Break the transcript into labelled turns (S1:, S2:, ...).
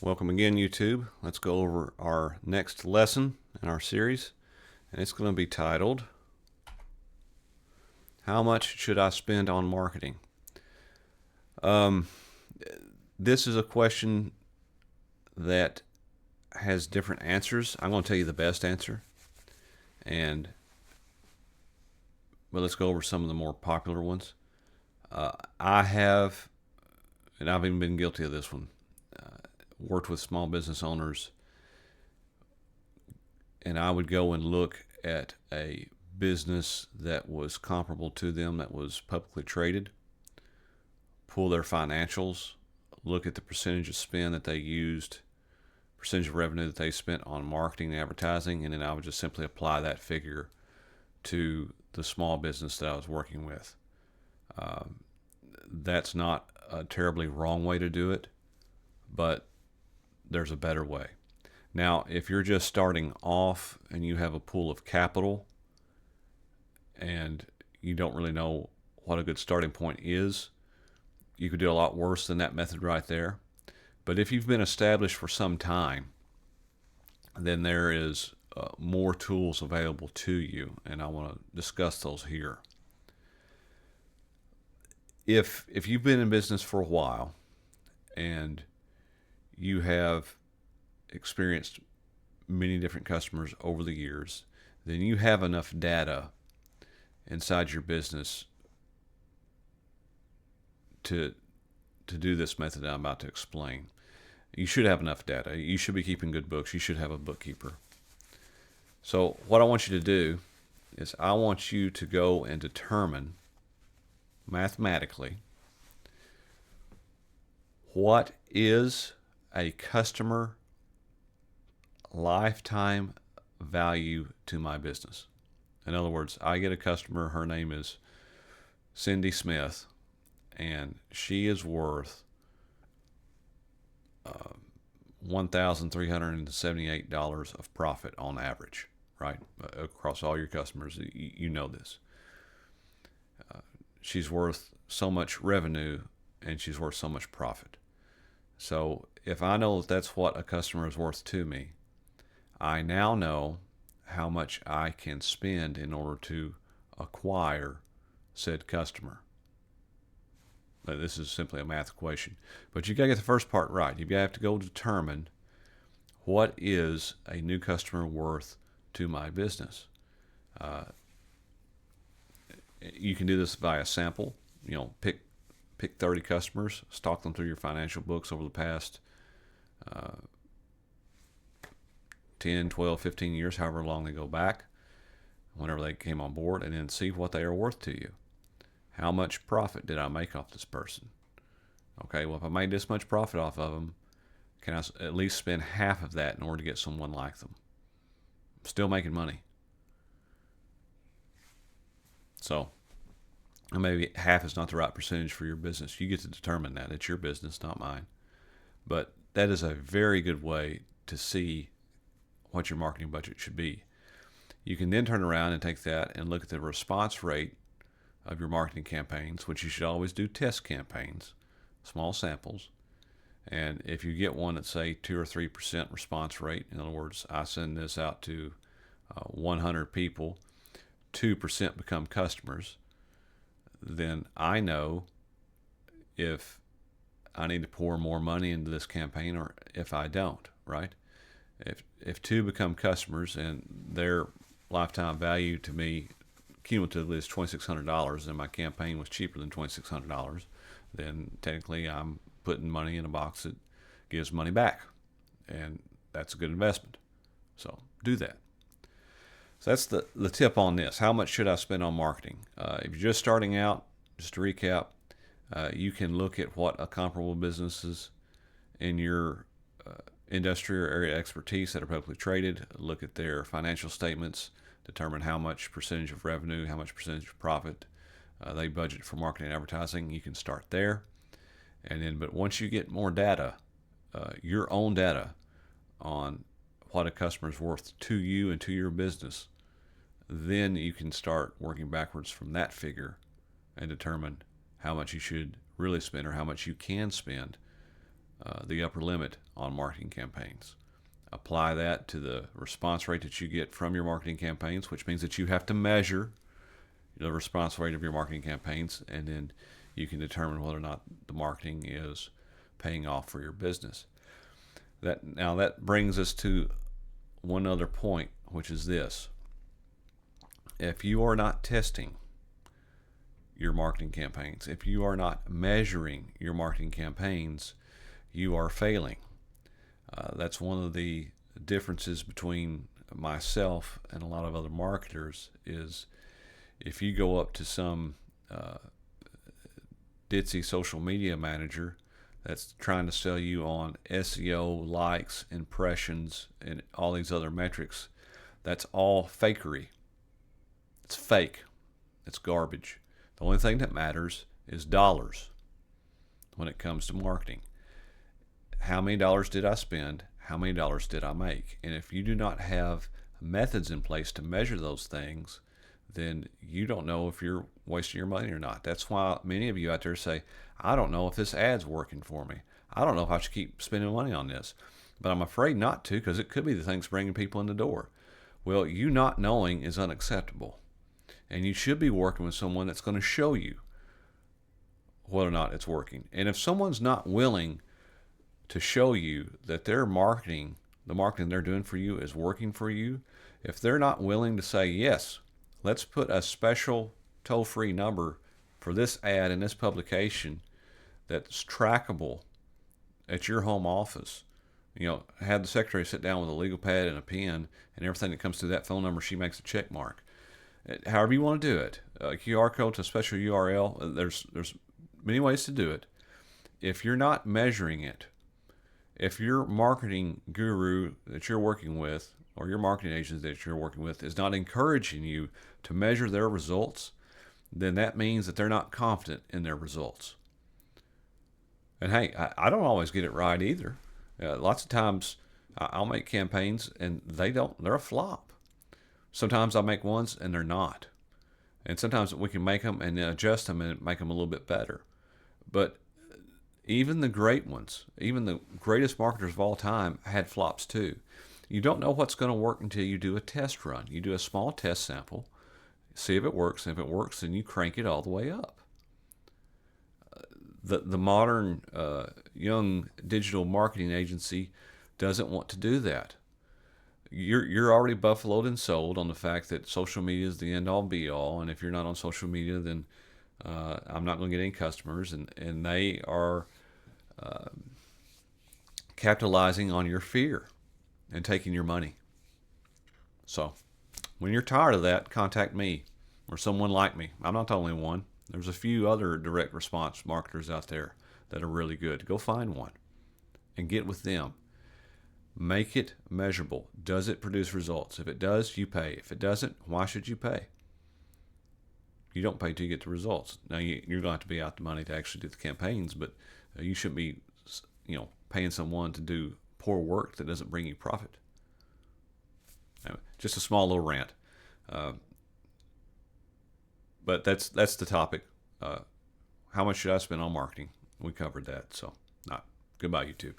S1: Welcome again, YouTube. Let's go over our next lesson in our series, and it's going to be titled, How Much Should I Spend on Marketing? This is a question that has different answers. I'm going to tell you the best answer, but let's go over some of the more popular ones. I have, and I've even been guilty of this one, worked with small business owners, and I would go and look at a business that was comparable to them, that was publicly traded, pull their financials, look at the percentage of spend that they used, percentage of revenue that they spent on marketing and advertising, and then I would just simply apply that figure to the small business that I was working with. That's not a terribly wrong way to do it, but there's a better way. Now, if you're just starting off and you have a pool of capital and you don't really know what a good starting point is, you could do a lot worse than that method right there. But if you've been established for some time, then there is more tools available to you, and I want to discuss those here. If you've been in business for a while and you have experienced many different customers over the years, then you have enough data inside your business to do this method I'm about to explain. You should have enough data. You should be keeping good books. You should have a bookkeeper. So what I want you to do is I want you to go and determine mathematically what is a customer lifetime value to my business. In other words, I get a customer, her name is Cindy Smith, and she is worth $1,378 of profit on average, right? Across all your customers, you know this. She's worth so much revenue and she's worth so much profit. So if I know that that's what a customer is worth to me, I now know how much I can spend in order to acquire said customer. This is simply a math equation. But you got to get the first part right. You have to go determine what is a new customer worth to my business. You can do this via sample. Pick 30 customers, stalk them through your financial books over the past 10, 12, 15 years, however long they go back, whenever they came on board, and then see what they are worth to you. How much profit did I make off this person? Okay, well, if I made this much profit off of them, can I at least spend half of that in order to get someone like them? I'm still making money. So maybe half is not the right percentage for your business. You get to determine that. It's your business, not mine. But that is a very good way to see what your marketing budget should be. You can then turn around and take that and look at the response rate of your marketing campaigns, which you should always do test campaigns, small samples. And if you get one that's, say, 2 or 3% response rate, in other words, I send this out to 100 people, 2% become customers, then I know if I need to pour more money into this campaign or if I don't, right? If 2 become customers and their lifetime value to me cumulatively is $2,600 and my campaign was cheaper than $2,600, then technically I'm putting money in a box that gives money back, and that's a good investment. So do that. So that's the tip on this. How much should I spend on marketing? If you're just starting out, just to recap, you can look at what a comparable businesses in your industry or area of expertise that are publicly traded, look at their financial statements, determine how much percentage of revenue, how much percentage of profit they budget for marketing and advertising. You can start there. But once you get more data, your own data on what a customer is worth to you and to your business, then you can start working backwards from that figure and determine how much you should really spend or how much you can spend the upper limit on marketing campaigns. Apply that to the response rate that you get from your marketing campaigns, which means that you have to measure the response rate of your marketing campaigns, and then you can determine whether or not the marketing is paying off for your business. That brings us to one other point, which is this. If you are not testing your marketing campaigns, if you are not measuring your marketing campaigns, you are failing. That's one of the differences between myself and a lot of other marketers is if you go up to some ditzy social media manager that's trying to sell you on SEO, likes, impressions, and all these other metrics, that's all fakery. It's fake. It's garbage. The only thing that matters is dollars when it comes to marketing. How many dollars did I spend? How many dollars did I make? And if you do not have methods in place to measure those things, then you don't know if you're wasting your money or not. That's why many of you out there say, I don't know if this ad's working for me. I don't know if I should keep spending money on this. But I'm afraid not to, because it could be the thing's bringing people in the door. Well, you not knowing is unacceptable. And you should be working with someone that's going to show you whether or not it's working. And if someone's not willing to show you that their marketing, the marketing they're doing for you is working for you, if they're not willing to say, yes, let's put a special toll-free number for this ad in this publication that's trackable at your home office, have the secretary sit down with a legal pad and a pen, and everything that comes through that phone number, she makes a check mark. However you want to do it, a QR code to a special URL, there's many ways to do it. If you're not measuring it, if your marketing guru that you're working with or your marketing agent that you're working with is not encouraging you to measure their results, then that means that they're not confident in their results. And hey, I don't always get it right either. Lots of times I'll make campaigns and they're a flop. Sometimes I make ones and they're not. And sometimes we can make them and adjust them and make them a little bit better. But even the great ones, even the greatest marketers of all time had flops too. You don't know what's going to work until you do a test run. You do a small test sample, see if it works, and if it works, then you crank it all the way up. The modern young digital marketing agency doesn't want to do that. You're already buffaloed and sold on the fact that social media is the end-all be-all, and if you're not on social media, then I'm not going to get any customers, and they are capitalizing on your fear and taking your money. So when you're tired of that, contact me or someone like me. I'm not the only one. There's a few other direct response marketers out there that are really good. Go find one and get with them. Make it measurable. Does it produce results? If it does, you pay. If it doesn't, why should you pay? You don't pay till you get the results. Now you're going to have to be out the money to actually do the campaigns, but you shouldn't be, paying someone to do poor work that doesn't bring you profit. Anyway, just a small little rant, but that's the topic. How much should I spend on marketing? We covered that. So, goodbye, YouTube.